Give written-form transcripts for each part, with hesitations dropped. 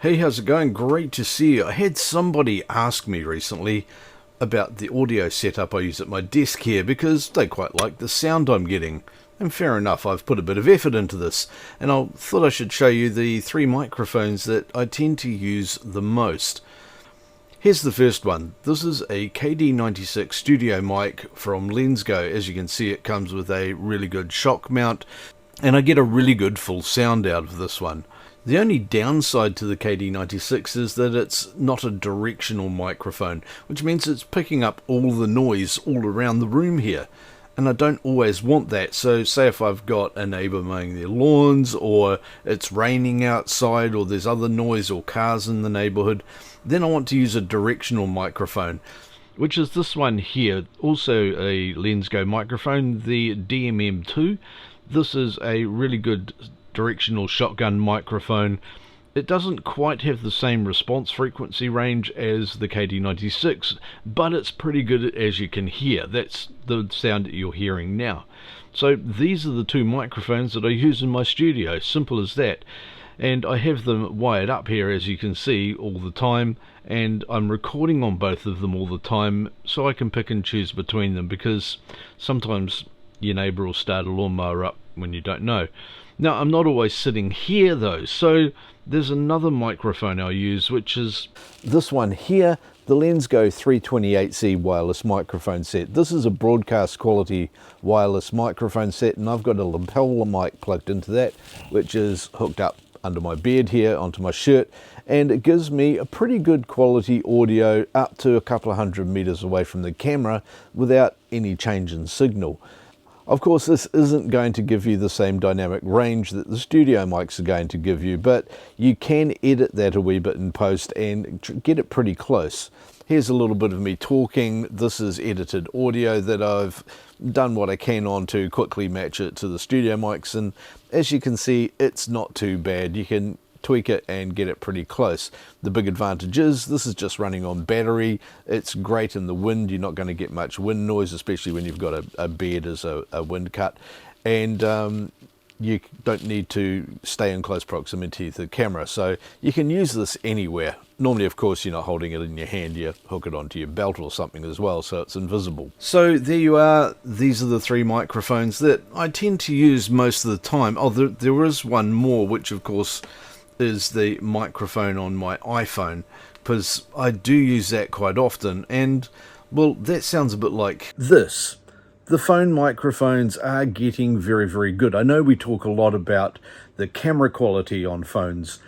Hey, how's it going? Great to see you. I had somebody ask me recently about the audio setup I use at my desk here because they quite like the sound I'm getting. And fair enough, I've put a bit of effort into this, and I thought I should show you the three microphones that I tend to use the most. Here's the first one. This is a KD96 studio mic from LensGo. As you can see, it comes with a really good shock mount, and I get a really good full sound out of this one. The only downside to the KD96 is that it's not a directional microphone, which means it's picking up all the noise all around the room here. And I don't always want that. So say if I've got a neighbour mowing their lawns, or it's raining outside, or there's other noise or cars in the neighbourhood, then I want to use a directional microphone, which is this one here, also a LensGo microphone, the DMM2. This is a really good directional shotgun microphone. It doesn't quite have the same response frequency range as the KD96, but it's pretty good, as you can hear. That's the sound that you're hearing now. So these are the two microphones that I use in my studio, simple as that. And I have them wired up here, as you can see, all the time, and I'm recording on both of them all the time, so I can pick and choose between them, because sometimes your neighbour will start a lawnmower up when you don't know. Now, I'm not always sitting here though, so there's another microphone I use, which is this one here, the LensGo 328C wireless microphone set. This is a broadcast quality wireless microphone set, and I've got a lapel mic plugged into that, which is hooked up under my bed here onto my shirt, and it gives me a pretty good quality audio up to a couple of 100 meters away from the camera without any change in signal. Of course, this isn't going to give you the same dynamic range that the studio mics are going to give you, but you can edit that a wee bit in post and get it pretty close. Here's a little bit of me talking. This is edited audio that I've done what I can on to quickly match it to the studio mics, and as you can see, it's not too bad. You can tweak it and get it pretty close. The big advantage is this is just running on battery. It's great in the wind. You're not going to get much wind noise, especially when you've got a bed as a wind cut, and you don't need to stay in close proximity to the camera, so you can use this anywhere. Normally, of course, you're not holding it in your hand, you hook it onto your belt or something as well, so it's invisible. So there you are. These are the three microphones that I tend to use most of the time. Oh, there is one more, which of course is the microphone on my iPhone, because I do use that quite often, and well, that sounds a bit like this. The phone microphones are getting very, very good. I know we talk a lot about the camera quality on phones,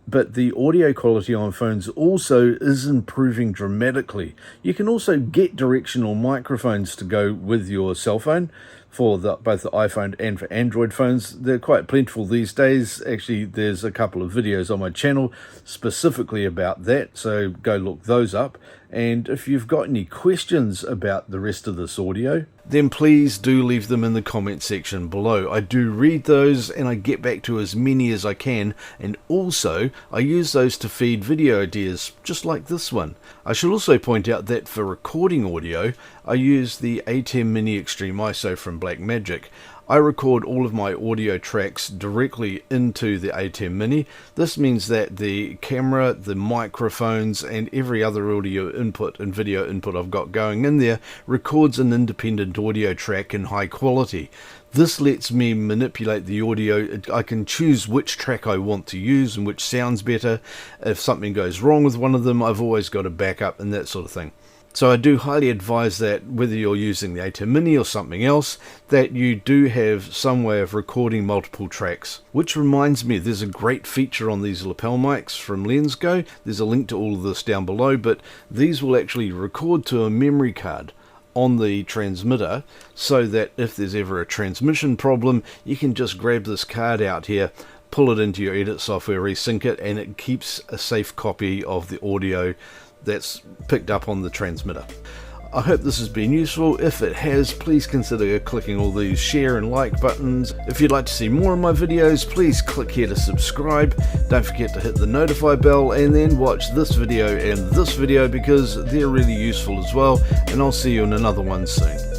but the audio quality on phones also is improving dramatically. You can also get directional microphones to go with your cell phone for both the iPhone and for Android phones. They're quite plentiful these days. Actually, there's a couple of videos on my channel specifically about that, so go look those up. And if you've got any questions about the rest of this audio, then please do leave them in the comment section below. I do read those and I get back to as many as I can, and also I use those to feed video ideas just like this one. I should also point out that for recording audio, I use the A10 Mini Extreme ISO from Blackmagic. I record all of my audio tracks directly into the A10 Mini. This means that the camera, the microphones, and every other audio input and video input I've got going in there records an independent audio track in high quality. This lets me manipulate the audio. I can choose which track I want to use and which sounds better. If something goes wrong with one of them, I've always got a backup and that sort of thing. So I do highly advise that whether you're using the A10 Mini or something else, that you do have some way of recording multiple tracks. Which reminds me, there's a great feature on these lapel mics from LensGo. There's a link to all of this down below, but these will actually record to a memory card on the transmitter, so that if there's ever a transmission problem, you can just grab this card out here, pull it into your edit software, resync it, and it keeps a safe copy of the audio that's picked up on the transmitter. I hope this has been useful. If it has, please consider clicking all these share and like buttons. If you'd like to see more of my videos, please click here to subscribe. Don't forget to hit the notify bell, and then watch this video and this video, because they're really useful as well, and I'll see you in another one soon.